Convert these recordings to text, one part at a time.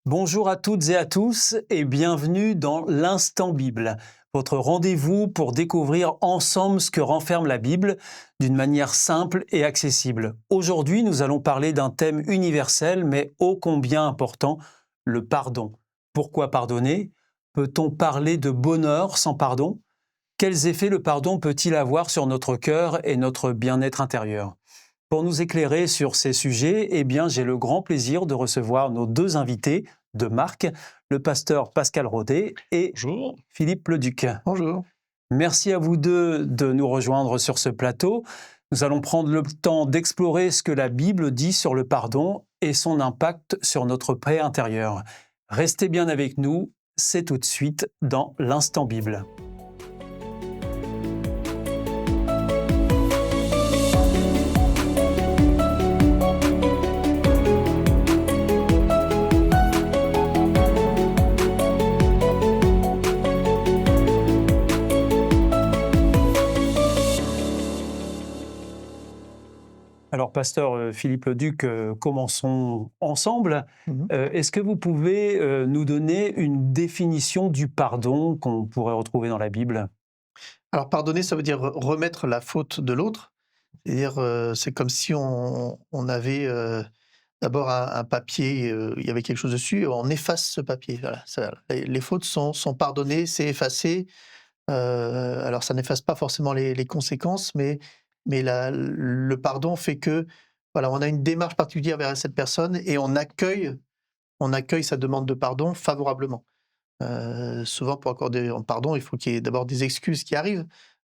Bonjour à toutes et à tous et bienvenue dans l'Instant Bible, votre rendez-vous pour découvrir ensemble ce que renferme la Bible d'une manière simple et accessible. Aujourd'hui, nous allons parler d'un thème universel mais ô combien important, le pardon. Pourquoi pardonner? Peut-on parler de bonheur sans pardon? Quels effets le pardon peut-il avoir sur notre cœur et notre bien-être intérieur? Pour nous éclairer sur ces sujets, j'ai le grand plaisir de recevoir nos deux invités de marque, le pasteur Pascal Rodet et Bonjour. Philippe Leduc. Bonjour. Merci à vous deux de nous rejoindre sur ce plateau. Nous allons prendre le temps d'explorer ce que la Bible dit sur le pardon et son impact sur notre paix intérieure. Restez bien avec nous, c'est tout de suite dans l'Instant Bible. Alors, pasteur Philippe Leduc, commençons ensemble. Mmh. Est-ce que vous pouvez nous donner une définition du pardon qu'on pourrait retrouver dans la Bible? Alors pardonner, ça veut dire remettre la faute de l'autre. C'est-à-dire, c'est comme si on avait, d'abord un papier, il y avait quelque chose dessus, et on efface ce papier. Voilà, ça les fautes sont pardonnées, c'est effacé. Alors ça n'efface pas forcément les conséquences, mais le pardon fait que, voilà, on a une démarche particulière vers cette personne et on accueille sa demande de pardon favorablement. Souvent pour accorder un pardon, il faut qu'il y ait d'abord des excuses qui arrivent,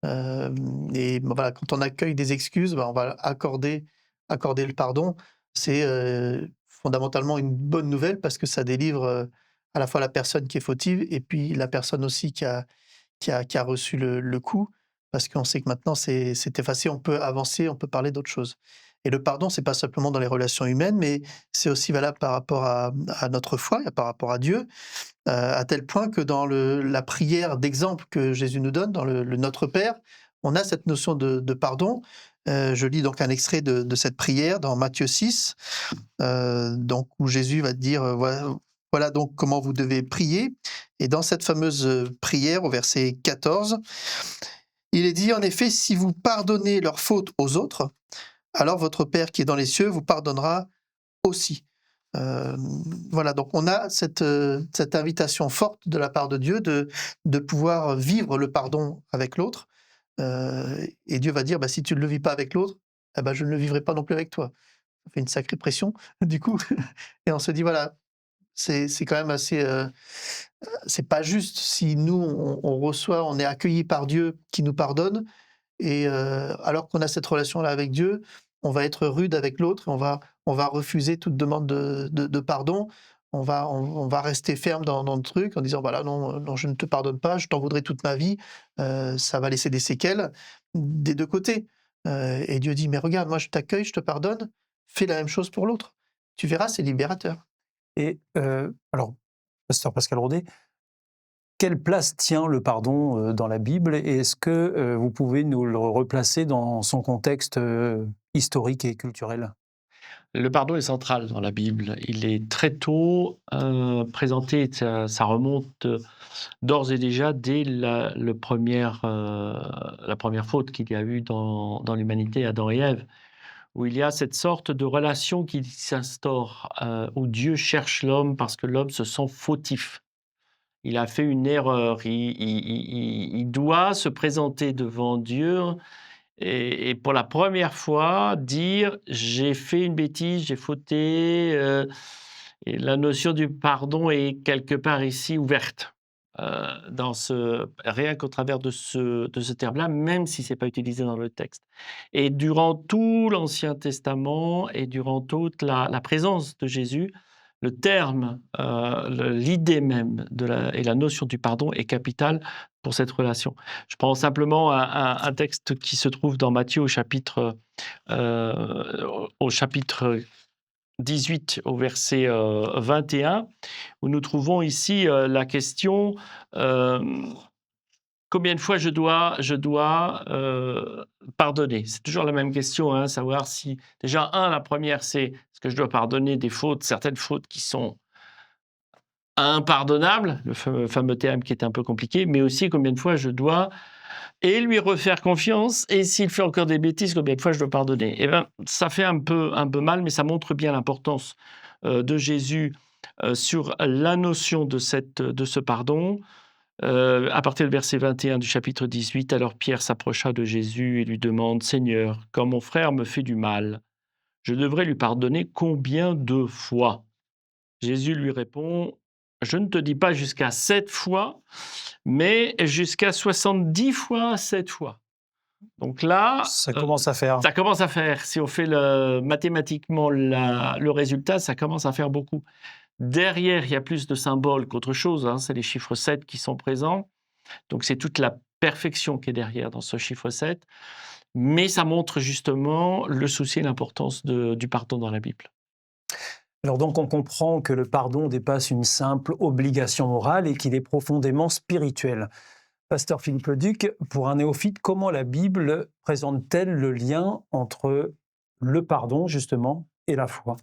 et bon voilà, quand on accueille des excuses, on va accorder le pardon. C'est, fondamentalement une bonne nouvelle parce que ça délivre, à la fois la personne qui est fautive et puis la personne aussi qui a reçu le coup, parce qu'on sait que maintenant c'est effacé, on peut avancer, on peut parler d'autre chose. Et le pardon, c'est pas simplement dans les relations humaines, mais c'est aussi valable par rapport à notre foi et par rapport à Dieu. À tel point que dans la prière d'exemple que Jésus nous donne, dans le Notre Père, on a cette notion de pardon. Je lis donc un extrait de cette prière dans Matthieu 6, donc où Jésus va dire, voilà donc comment vous devez prier. Et dans cette fameuse, prière au verset 14, il est dit: «En effet, si vous pardonnez leurs fautes aux autres, alors votre Père qui est dans les cieux vous pardonnera aussi.» Voilà, donc on a cette invitation forte de la part de Dieu de pouvoir vivre le pardon avec l'autre, et Dieu va dire: «Bah, si tu ne le vis pas avec l'autre, eh ben, je ne le vivrai pas non plus avec toi.» Ça fait une sacrée pression du coup et on se dit: «Voilà, c'est quand même assez, c'est pas juste si nous on reçoit, on est accueillis par Dieu qui nous pardonne et alors qu'on a cette relation-là avec Dieu, on va être rude avec l'autre et on va refuser toute demande de pardon. On va rester ferme dans le truc en disant: «Voilà, non, non, je ne te pardonne pas, je t'en voudrais toute ma vie.» Ça va laisser des séquelles des 2 côtés. Et Dieu dit: «Mais regarde, moi je t'accueille, je te pardonne, fais la même chose pour l'autre. Tu verras, c'est libérateur.» Et alors, pasteur Pascal Rodet, quelle place tient le pardon dans la Bible et est-ce que vous pouvez nous le replacer dans son contexte historique et culturel? Le pardon est central dans la Bible. Il est très tôt présenté, ça remonte d'ores et déjà dès la première faute qu'il y a eu dans l'humanité, Adam et Ève, où il y a cette sorte de relation qui s'instaure, où Dieu cherche l'homme parce que l'homme se sent fautif. Il a fait une erreur, il doit se présenter devant Dieu et pour la première fois dire: «J'ai fait une bêtise, j'ai fauté», et la notion du pardon est quelque part ici ouverte, dans ce rien qu'au travers de ce terme-là, même si c'est pas utilisé dans le texte. Et durant tout l'Ancien Testament et durant toute la présence de Jésus, le terme, l'idée même et la notion du pardon est capitale pour cette relation. Je prends simplement un texte qui se trouve dans Matthieu au chapitre 18, au verset 21, où nous trouvons ici la question combien de fois je dois pardonner. C'est toujours la même question, hein, savoir si déjà la première c'est est-ce que je dois pardonner des fautes, certaines fautes qui sont impardonnable, le fameux terme qui est un peu compliqué, mais aussi combien de fois je dois et lui refaire confiance, et s'il fait encore des bêtises, combien de fois je dois pardonner. Eh bien, ça fait un peu mal, mais ça montre bien l'importance de Jésus sur la notion de ce pardon. À partir du verset 21 du chapitre 18, alors Pierre s'approcha de Jésus et lui demande « Seigneur, quand mon frère me fait du mal, je devrais lui pardonner combien de fois ?» Jésus lui répond « Je ne te dis pas jusqu'à 7 fois, mais jusqu'à 70 fois 7 fois. » Donc là, Ça commence à faire. ça commence à faire. Si on fait mathématiquement le résultat, ça commence à faire beaucoup. Derrière, il y a plus de symboles qu'autre chose. Hein. C'est les chiffres 7 qui sont présents. Donc, c'est toute la perfection qui est derrière dans ce chiffre 7. Mais ça montre justement le souci et l'importance du pardon dans la Bible. Alors donc on comprend que le pardon dépasse une simple obligation morale et qu'il est profondément spirituel. Pasteur Philippe Leduc, pour un néophyte, comment la Bible présente-t-elle le lien entre le pardon justement et la foi ?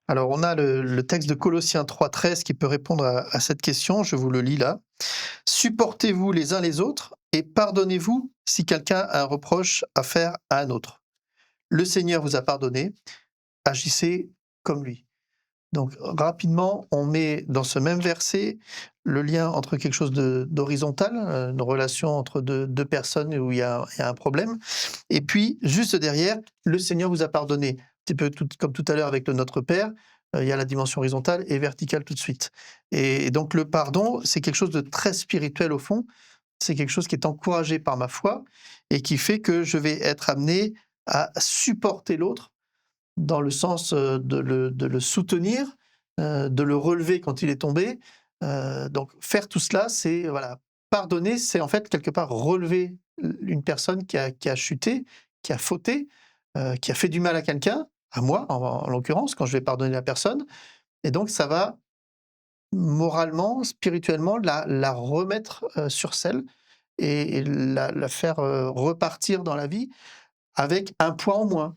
Alors, on a le texte de Colossiens 3,13 qui peut répondre à cette question. Je vous le lis là. « Supportez-vous les uns les autres et pardonnez-vous si quelqu'un a un reproche à faire à un autre. Le Seigneur vous a pardonné, agissez comme lui. » Donc, rapidement, on met dans ce même verset le lien entre quelque chose d'horizontal, une relation entre deux personnes où il y a un problème, et puis, juste derrière, le Seigneur vous a pardonné. Un petit peu comme tout à l'heure avec le Notre Père, il y a la dimension horizontale et verticale tout de suite. Et donc, le pardon, c'est quelque chose de très spirituel au fond. C'est quelque chose qui est encouragé par ma foi et qui fait que je vais être amené à supporter l'autre dans le sens de le soutenir, de le relever quand il est tombé. Donc faire tout cela, c'est pardonner, c'est en fait quelque part relever une personne qui a chuté, qui a fauté, qui a fait du mal à quelqu'un, à moi en l'occurrence, quand je vais pardonner la personne. Et donc ça va moralement, spirituellement, la remettre sur selle et la faire repartir dans la vie avec un poids en moins.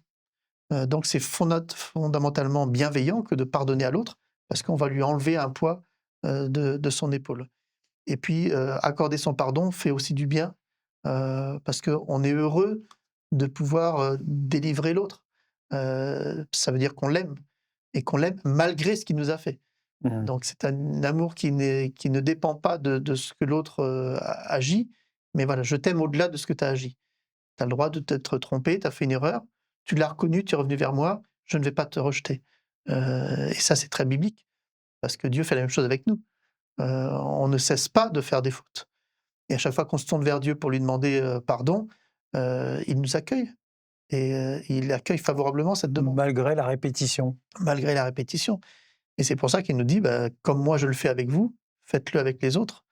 Donc c'est fondamentalement bienveillant que de pardonner à l'autre, parce qu'on va lui enlever un poids de son épaule. Et puis, accorder son pardon fait aussi du bien, parce qu'on est heureux de pouvoir délivrer l'autre. Ça veut dire qu'on l'aime, et qu'on l'aime malgré ce qu'il nous a fait. Donc c'est un amour qui ne dépend pas de ce que l'autre agit, mais voilà, je t'aime au-delà de ce que tu as agi. Tu as le droit de t'être trompé, tu as fait une erreur, tu l'as reconnu, tu es revenu vers moi, je ne vais pas te rejeter. Et ça, c'est très biblique, parce que Dieu fait la même chose avec nous. On ne cesse pas de faire des fautes. Et à chaque fois qu'on se tourne vers Dieu pour lui demander pardon, il nous accueille. Et il accueille favorablement cette demande. Malgré la répétition. Malgré la répétition. Et c'est pour ça qu'il nous dit, comme moi je le fais avec vous, faites-le avec les autres.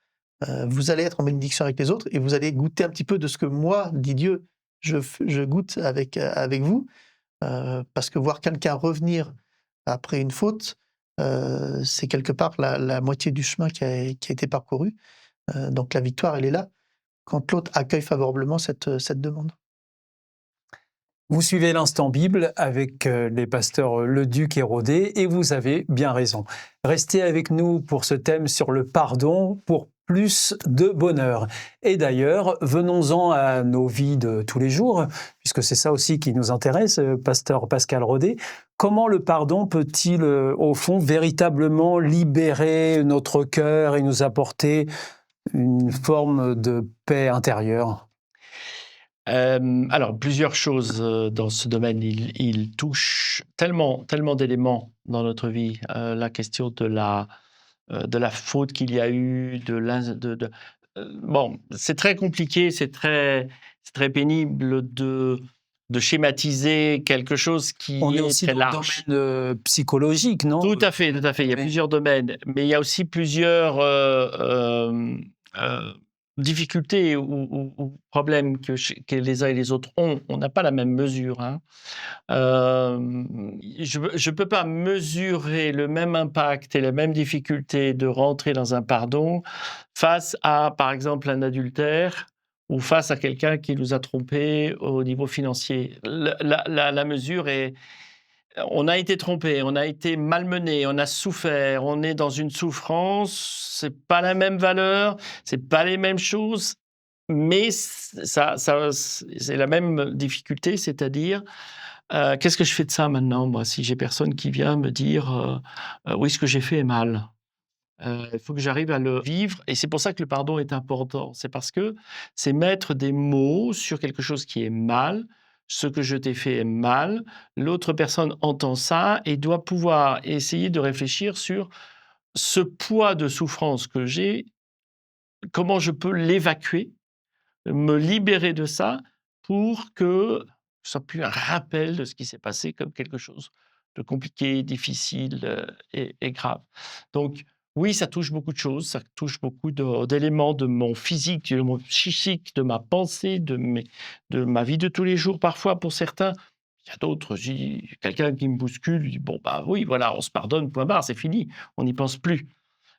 Vous allez être en bénédiction avec les autres et vous allez goûter un petit peu de ce que moi, dit Dieu, je goûte avec vous. Parce que voir quelqu'un revenir après une faute, c'est quelque part la moitié du chemin qui a été parcouru. Donc la victoire, elle est là, quand l'autre accueille favorablement cette demande. Vous suivez l'Instant Bible avec les pasteurs Leduc et Rodet, et vous avez bien raison. Restez avec nous pour ce thème sur le pardon, pour plus de bonheur. Et d'ailleurs, venons-en à nos vies de tous les jours, puisque c'est ça aussi qui nous intéresse, pasteur Pascal Rodet. Comment le pardon peut-il, au fond, véritablement libérer notre cœur et nous apporter une forme de paix intérieure ? Alors, plusieurs choses dans ce domaine. Il touche tellement d'éléments dans notre vie. La question de la faute qu'il y a eu, bon, c'est très compliqué, c'est très pénible de schématiser quelque chose qui On est est aussi très dans le large. domaine psychologique, non ? Tout à fait. Il y a plusieurs domaines, mais il y a aussi plusieurs difficultés ou problèmes que les uns et les autres ont. On n'a pas la même mesure. Hein. Je ne peux pas mesurer le même impact et la même difficulté de rentrer dans un pardon face à, par exemple, un adultère ou face à quelqu'un qui nous a trompés au niveau financier. La mesure est... on a été trompé, on a été malmené, on a souffert, on est dans une souffrance, c'est pas la même valeur, c'est pas les mêmes choses, mais c'est la même difficulté, c'est-à-dire, qu'est-ce que je fais de ça maintenant, moi, si j'ai personne qui vient me dire, oui, ce que j'ai fait est mal. Il faut que j'arrive à le vivre et c'est pour ça que le pardon est important. C'est parce que c'est mettre des mots sur quelque chose qui est mal, ce que je t'ai fait est mal, l'autre personne entend ça et doit pouvoir essayer de réfléchir sur ce poids de souffrance que j'ai, comment je peux l'évacuer, me libérer de ça pour que ce soit plus un rappel de ce qui s'est passé comme quelque chose de compliqué, difficile, et grave. Donc oui, ça touche beaucoup de choses, ça touche beaucoup d'éléments de mon physique, de mon psychique, de ma pensée, de ma vie de tous les jours parfois pour certains. Il y a d'autres, quelqu'un qui me bouscule, je dis: «Bon, bah, oui, voilà, on se pardonne, point barre, c'est fini, on n'y pense plus».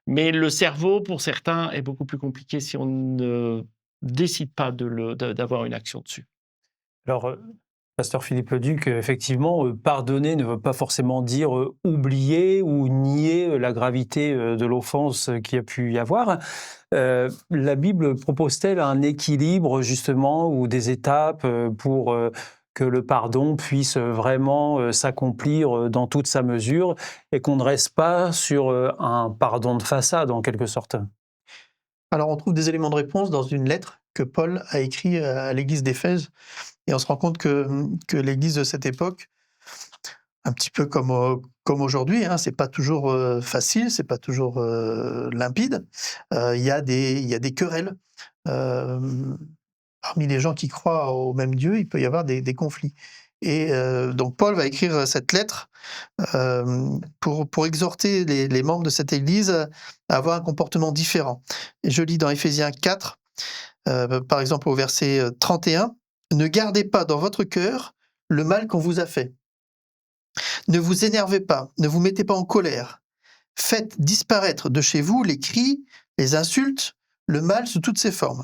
Mais le cerveau, pour certains, est beaucoup plus compliqué si on ne décide pas d'avoir une action dessus. Alors, pasteur Philippe Leduc, effectivement, pardonner ne veut pas forcément dire oublier ou nier la gravité de l'offense qu'il y a pu y avoir. La Bible propose-t-elle un équilibre justement ou des étapes pour que le pardon puisse vraiment s'accomplir dans toute sa mesure et qu'on ne reste pas sur un pardon de façade en quelque sorte? Alors on trouve des éléments de réponse dans une lettre que Paul a écrite à l'église d'Éphèse et on se rend compte que l'église de cette époque, un petit peu comme aujourd'hui, hein, c'est pas toujours facile, c'est pas toujours limpide. Il y a des querelles. Euh, Parmi les gens qui croient au même Dieu, il peut y avoir des conflits. Et donc Paul va écrire cette lettre pour exhorter les membres de cette église à avoir un comportement différent. Et je lis dans Éphésiens 4, par exemple au verset 31, « Ne gardez pas dans votre cœur le mal qu'on vous a fait. Ne vous énervez pas, ne vous mettez pas en colère. Faites disparaître de chez vous les cris, les insultes, le mal sous toutes ses formes.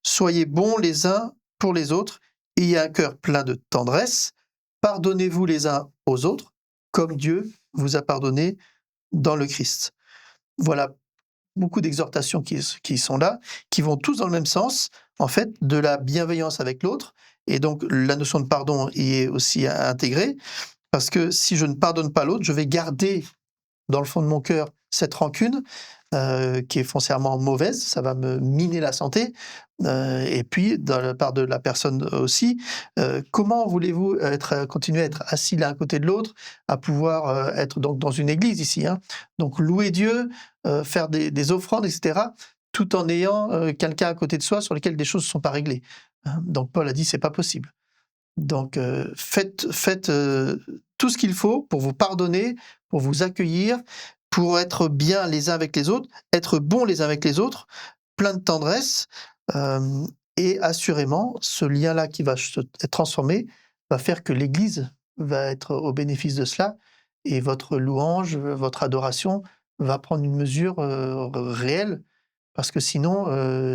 Soyez bons les uns pour les autres, ayez un cœur plein de tendresse, pardonnez-vous les uns aux autres, comme Dieu vous a pardonné dans le Christ. » Voilà beaucoup d'exhortations qui sont là, qui vont tous dans le même sens, en fait, de la bienveillance avec l'autre. Et donc, la notion de pardon y est aussi intégrée, parce que si je ne pardonne pas l'autre, je vais garder dans le fond de mon cœur cette rancune qui est foncièrement mauvaise, ça va me miner la santé. Et puis, de la part de la personne aussi, comment voulez-vous continuer à être assis l'un à côté de l'autre, à pouvoir être donc dans une église ici, hein, donc louer Dieu, faire des offrandes, etc., tout en ayant quelqu'un à côté de soi sur lequel des choses ne sont pas réglées. Hein. Donc Paul a dit c'est pas possible. Donc faites tout ce qu'il faut pour vous pardonner, pour vous accueillir, pour être bien les uns avec les autres, être bons les uns avec les autres, plein de tendresse, et assurément, ce lien-là qui va être transformé va faire que l'Église va être au bénéfice de cela et votre louange, votre adoration va prendre une mesure réelle parce que sinon,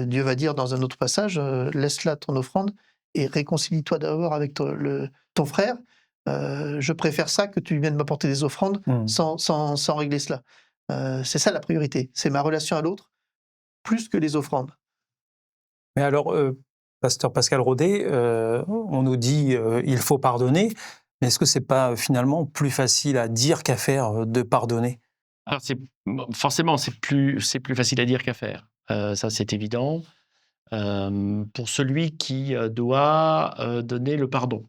Dieu va dire dans un autre passage, laisse là ton offrande et réconcilie-toi d'abord avec ton frère. Je préfère ça que tu viennes m'apporter des offrandes sans régler cela. C'est ça la priorité, c'est ma relation à l'autre, plus que les offrandes. Mais alors, pasteur Pascal Rodet, on nous dit il faut pardonner, mais est-ce que c'est pas finalement plus facile à dire qu'à faire de pardonner? Alors forcément, c'est plus facile à dire qu'à faire. Ça, c'est évident. Pour celui qui doit donner le pardon.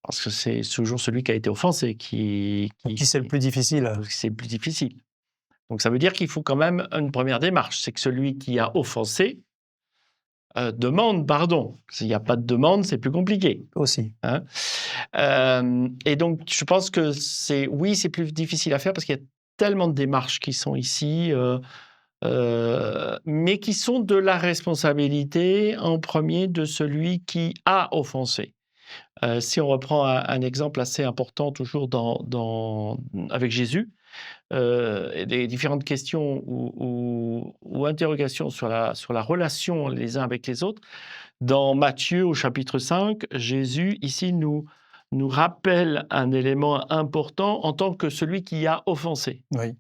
Parce que c'est toujours celui qui a été offensé qui C'est le plus difficile. c'est le plus difficile. Donc ça veut dire qu'il faut quand même une première démarche. C'est que celui qui a offensé demande pardon. S'il n'y a pas de demande, c'est plus compliqué. Aussi. Hein. Et donc je pense que c'est plus difficile à faire parce qu'il y a tellement de démarches qui sont ici, mais qui sont de la responsabilité en premier de celui qui a offensé. Si on reprend un exemple assez important toujours avec Jésus, et des différentes questions ou interrogations sur la relation les uns avec les autres, dans Matthieu au chapitre 5, Jésus ici nous nous rappelle un élément important en tant que celui qui a offensé. Oui.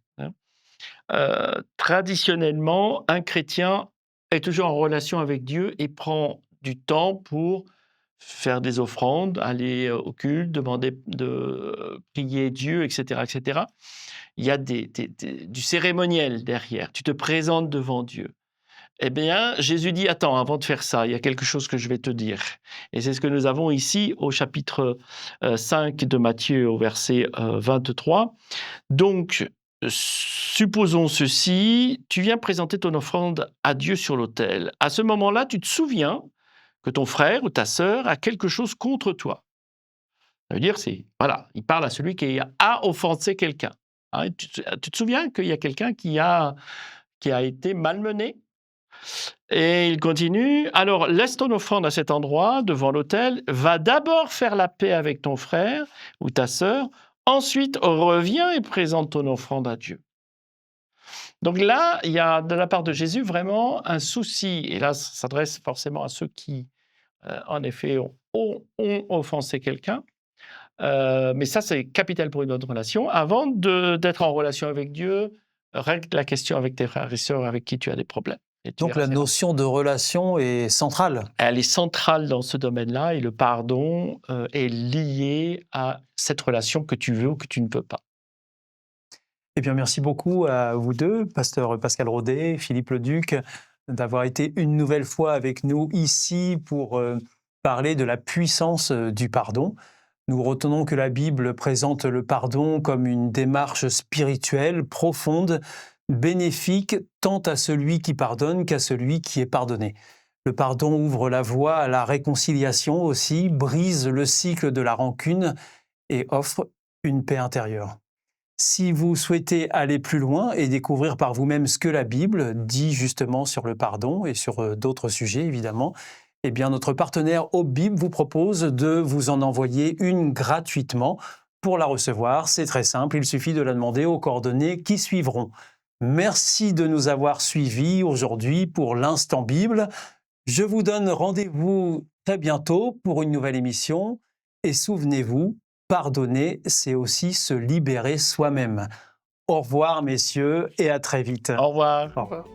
Traditionnellement, un chrétien est toujours en relation avec Dieu et prend du temps pour faire des offrandes, aller au culte, demander de prier Dieu, etc., etc. Il y a du cérémoniel derrière. Tu te présentes devant Dieu. Eh bien, Jésus dit, attends, avant de faire ça, il y a quelque chose que je vais te dire. Et c'est ce que nous avons ici au chapitre 5 de Matthieu, au verset 23. Donc, supposons ceci, tu viens présenter ton offrande à Dieu sur l'autel. À ce moment-là, tu te souviens que ton frère ou ta sœur a quelque chose contre toi. Ça veut dire, voilà, il parle à celui qui a offensé quelqu'un. Hein, tu te souviens qu'il y a quelqu'un qui a été malmené? Et il continue, alors laisse ton offrande à cet endroit, devant l'autel, va d'abord faire la paix avec ton frère ou ta sœur, ensuite reviens et présente ton offrande à Dieu. Donc là, il y a de la part de Jésus vraiment un souci, et là, ça s'adresse forcément à ceux qui, en effet, ont offensé quelqu'un, mais ça, c'est capital pour une bonne relation. Avant d'être en relation avec Dieu, règle la question avec tes frères et sœurs avec qui tu as des problèmes. Donc la notion de relation est centrale. Elle est centrale dans ce domaine-là et le pardon est lié à cette relation que tu veux ou que tu ne peux pas. Eh bien, merci beaucoup à vous deux, pasteur Pascal Rodet, Philippe Leduc, d'avoir été une nouvelle fois avec nous ici pour parler de la puissance du pardon. Nous retenons que la Bible présente le pardon comme une démarche spirituelle profonde, bénéfique tant à celui qui pardonne qu'à celui qui est pardonné. Le pardon ouvre la voie à la réconciliation aussi, brise le cycle de la rancune et offre une paix intérieure. Si vous souhaitez aller plus loin et découvrir par vous-même ce que la Bible dit justement sur le pardon et sur d'autres sujets évidemment, eh bien notre partenaire OBIB vous propose de vous en envoyer une gratuitement. Pour la recevoir, c'est très simple, il suffit de la demander aux coordonnées qui suivront. Merci de nous avoir suivis aujourd'hui pour l'Instant Bible. Je vous donne rendez-vous très bientôt pour une nouvelle émission et souvenez-vous, pardonner, c'est aussi se libérer soi-même. Au revoir, messieurs, et à très vite. Au revoir. Au revoir.